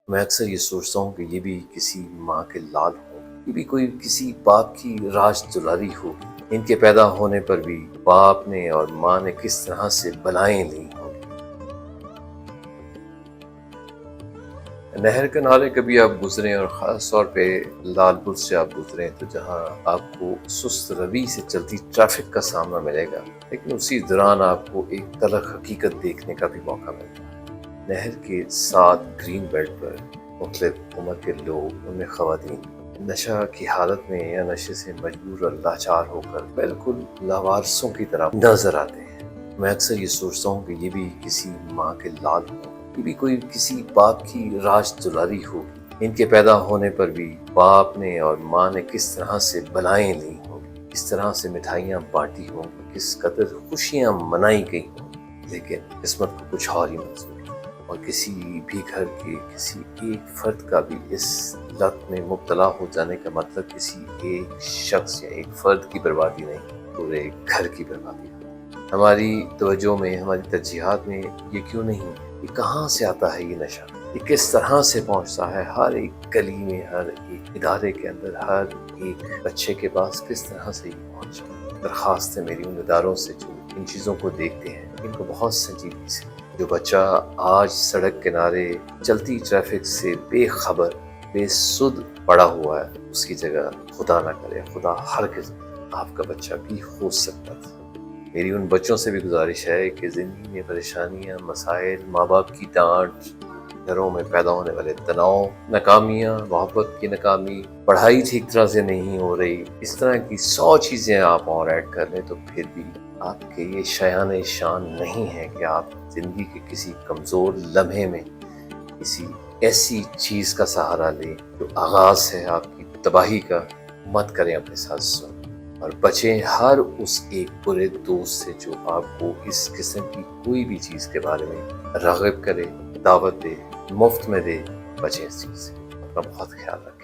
میں اکثر یہ سوچتا ہوں کہ یہ بھی کسی ماں کے لال ہوں، یہ بھی کوئی کسی باپ کی راج دلاری ہو۔ ان کے پیدا ہونے پر بھی باپ نے اور ماں نے کس طرح سے بلائیں لی ہوں۔ نہر کنارے کبھی آپ گزریں اور خاص طور پہ لال پور سے آپ گزریں تو جہاں آپ کو سست روی سے چلتی ٹریفک کا سامنا ملے گا، لیکن اسی دوران آپ کو ایک تلخ حقیقت دیکھنے کا بھی موقع ملے گا۔ نہر کے ساتھ گرین بیلٹ پر مختلف عمر کے لوگ، ان میں خواتین، نشہ کی حالت میں یا نشے سے مجبور اور لاچار ہو کر بالکل لاوارثوں کی طرح نظر آتے ہیں۔ میں اکثر یہ سوچتا ہوں کہ یہ بھی کسی ماں کے لال ہوں، یہ بھی کوئی کسی باپ کی راج دلاری ہو۔ ان کے پیدا ہونے پر بھی باپ نے اور ماں نے کس طرح سے بلائیں لی ہوں، کس طرح سے مٹھائیاں بانٹی ہوں، کس قدر خوشیاں منائی گئی ہوں، لیکن قسمت کو کچھ اور ہی منظور ہے۔ اور کسی بھی گھر کے کسی ایک فرد کا بھی اس لت میں مبتلا ہو جانے کا مطلب کسی ایک شخص یا ایک فرد کی بربادی نہیں، پورے گھر کی بربادی ہے۔ ہماری توجہ میں، ہماری ترجیحات میں یہ کیوں نہیں؟ یہ کہاں سے آتا ہے یہ نشہ؟ یہ کس طرح سے پہنچتا ہے ہر ایک گلی میں، ہر ایک ادارے کے اندر، ہر ایک بچے کے پاس کس طرح سے یہ پہنچا؟ درخواست ہے میری ان اداروں سے جو ان چیزوں کو دیکھتے ہیں، ان کو بہت سنجیدگی سے۔ جو بچہ آج سڑک کنارے چلتی ٹریفک سے بے خبر، بے سد پڑا ہوا ہے، اس کی جگہ خدا نہ کرے، خدا ہرگز آپ کا بچہ بھی ہو سکتا تھا۔ میری ان بچوں سے بھی گزارش ہے کہ زندگی میں پریشانیاں، مسائل، ماں باپ کی ڈانٹ، گھروں میں پیدا ہونے والے تناؤ، ناکامیاں، محبت کی ناکامی، پڑھائی ٹھیک طرح سے نہیں ہو رہی، اس طرح کی 100 چیزیں آپ اور ایڈ کر لیں تو پھر بھی آپ کے یہ شایان شان نہیں ہے کہ آپ زندگی کے کسی کمزور لمحے میں کسی ایسی چیز کا سہارا لیں جو آغاز ہے آپ کی تباہی کا۔ مت کریں اپنے ساتھ ظلم، اور بچیں ہر اس ایک برے دوست سے جو آپ کو اس قسم کی کوئی بھی چیز کے بارے میں راغب کرے، دعوت دے، مفت میں دے۔ بچیں اس چیز سے۔ اپنا بہت خیال رکھیں۔